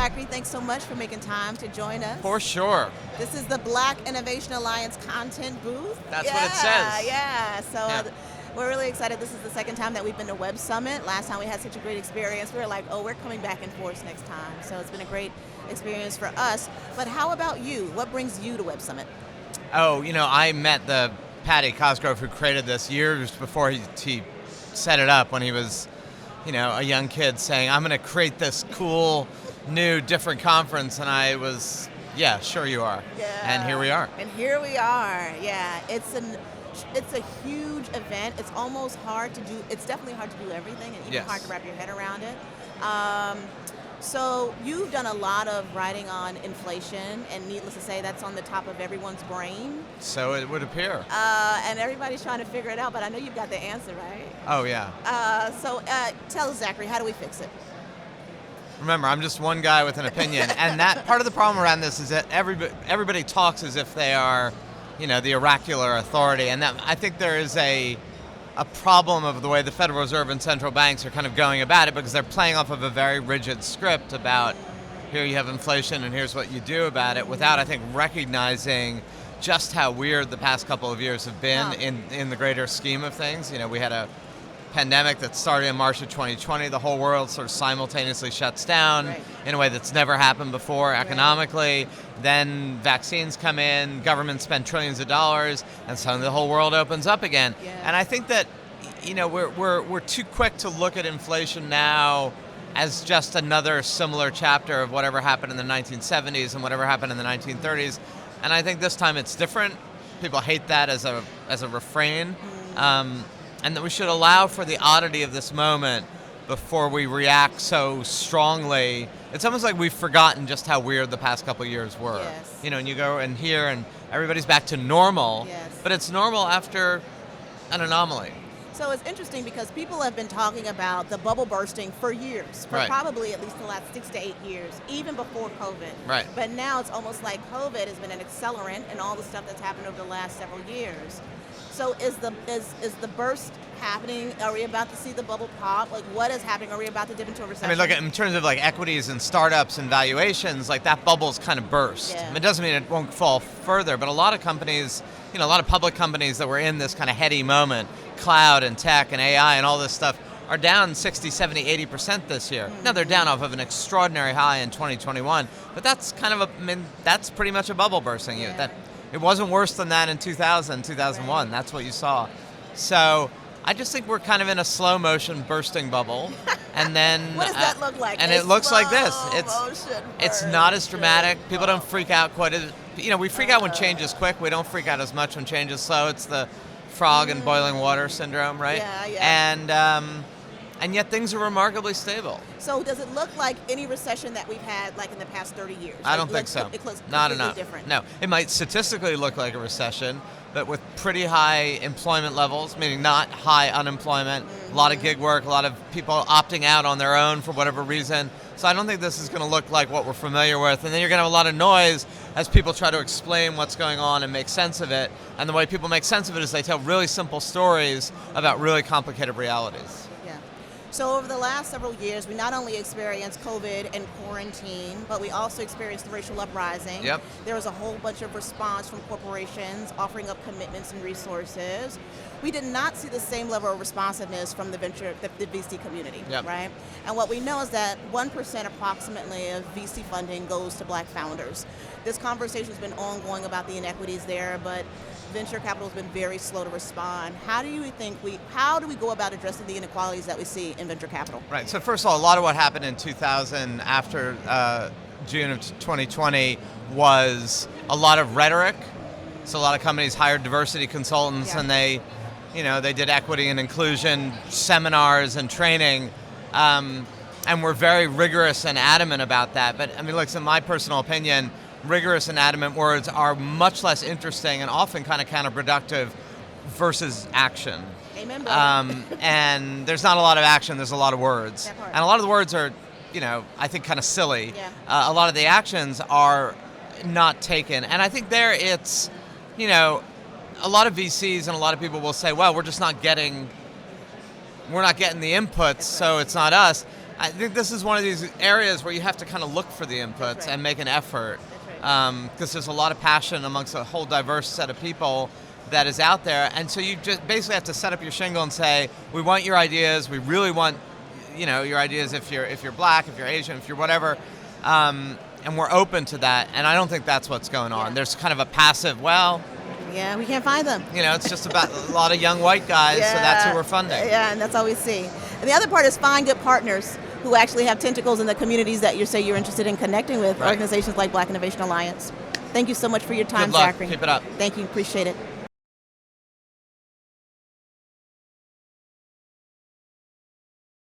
Zachary. Thanks so much for making time to join us. For sure. This is the Black Innovation Alliance content booth. That's what it says. Yeah. So we're really excited. This is the second time that we've been to Web Summit. Last time we had such a great experience. We were like, we're coming back in force next time. So it's been a great experience for us. But how about you? What brings you to Web Summit? Oh, I met the Patty Cosgrove who created this years before he set it up when he was a young kid saying, I'm going to create this cool, new, different conference. And I was, sure you are. Yeah. And here we are. Yeah. It's a huge event. It's almost hard to do. It's definitely hard to do everything and even hard to wrap your head around it. So you've done a lot of writing on inflation, and needless to say, that's on the top of everyone's brain. So it would appear. And everybody's trying to figure it out, but I know you've got the answer, right? Oh, yeah. So tell us, Zachary, how do we fix it? Remember, I'm just one guy with an opinion, and that part of the problem around this is that everybody talks as if they are, the oracular authority, and that I think there is a problem of the way the Federal Reserve and central banks are kind of going about it, because they're playing off of a very rigid script about here you have inflation and here's what you do about it, without, I think, recognizing just how weird the past couple of years have been in the greater scheme of things. We had a pandemic that started in March of 2020. The whole world sort of simultaneously shuts down in a way that's never happened before economically. Then vaccines come in, governments spend trillions of dollars, and suddenly the whole world opens up again. And I think that we're too quick to look at inflation now as just another similar chapter of whatever happened in the 1970s and whatever happened in the 1930s. And I think this time it's different. People hate that as a refrain. And that we should allow for the oddity of this moment before we react so strongly. It's almost like we've forgotten just how weird the past couple of years were. Yes. And you go in here and everybody's back to normal, but it's normal after an anomaly. So it's interesting because people have been talking about the bubble bursting for years, for probably at least the last 6 to 8 years, even before COVID. Right. But now it's almost like COVID has been an accelerant in all the stuff that's happened over the last several years. So is the burst happening? Are we about to see the bubble pop? Like, what is happening? Are we about to dip into a recession? I mean, look, in terms of like equities and startups and valuations, like that bubble's kind of burst. Yeah. I mean, it doesn't mean it won't fall further, but a lot of companies, a lot of public companies that were in this kind of heady moment, cloud and tech and AI and all this stuff, are down 60, 70, 80% this year. Now they're down off of an extraordinary high in 2021, but that's that's pretty much a bubble bursting. It wasn't worse than that in 2000, 2001. That's what you saw. So I just think we're kind of in a slow motion bursting bubble. And then what does that look like? And it looks like this. It's not as dramatic. People don't freak out quite as, we freak out when change is quick. We don't freak out as much when change is slow. It's the frog in boiling water syndrome, right? Yeah. And yet things are remarkably stable. So does it look like any recession that we've had like in the past 30 years? I don't think so. It looks not completely enough. different. No, it might statistically look like a recession, but with pretty high employment levels, meaning not high unemployment, a lot of gig work, a lot of people opting out on their own for whatever reason. So I don't think this is going to look like what we're familiar with. And then you're going to have a lot of noise as people try to explain what's going on and make sense of it. And the way people make sense of it is they tell really simple stories about really complicated realities. So over the last several years, we not only experienced COVID and quarantine, but we also experienced the racial uprising. Yep. There was a whole bunch of response from corporations offering up commitments and resources. We did not see the same level of responsiveness from the VC community, right? And what we know is that 1% approximately of VC funding goes to Black founders. This conversation has been ongoing about the inequities there, but venture capital has been very slow to respond. How do we go about addressing the inequalities that we see in venture capital? Right. So first of all, a lot of what happened in 2000 after June of 2020 was a lot of rhetoric. So a lot of companies hired diversity consultants and they did equity and inclusion seminars and training. And were very rigorous and adamant about that. But I mean, look, in my personal opinion, rigorous and adamant words are much less interesting and often kind of counterproductive versus action. Amen, brother. And there's not a lot of action, there's a lot of words. And a lot of the words are, I think kind of silly. A lot of the actions are not taken. And I think there it's, a lot of VCs and a lot of people will say, well, we're not getting the inputs, so it's not us. I think this is one of these areas where you have to kind of look for the inputs and make an effort, because there's a lot of passion amongst a whole diverse set of people that is out there, and so you just basically have to set up your shingle and say, we want your ideas, we really want, your ideas if you're black, if you're Asian, if you're whatever, and we're open to that, and I don't think that's what's going on. Yeah. There's kind of a passive, yeah, we can't find them. It's just about a lot of young white guys, so that's who we're funding. Yeah, and that's all we see. And the other part is find good partners who actually have tentacles in the communities that you're interested in connecting with, organizations like Black Innovation Alliance. Thank you so much for your time, Good luck. Zachary. Keep it up. Thank you. Appreciate it.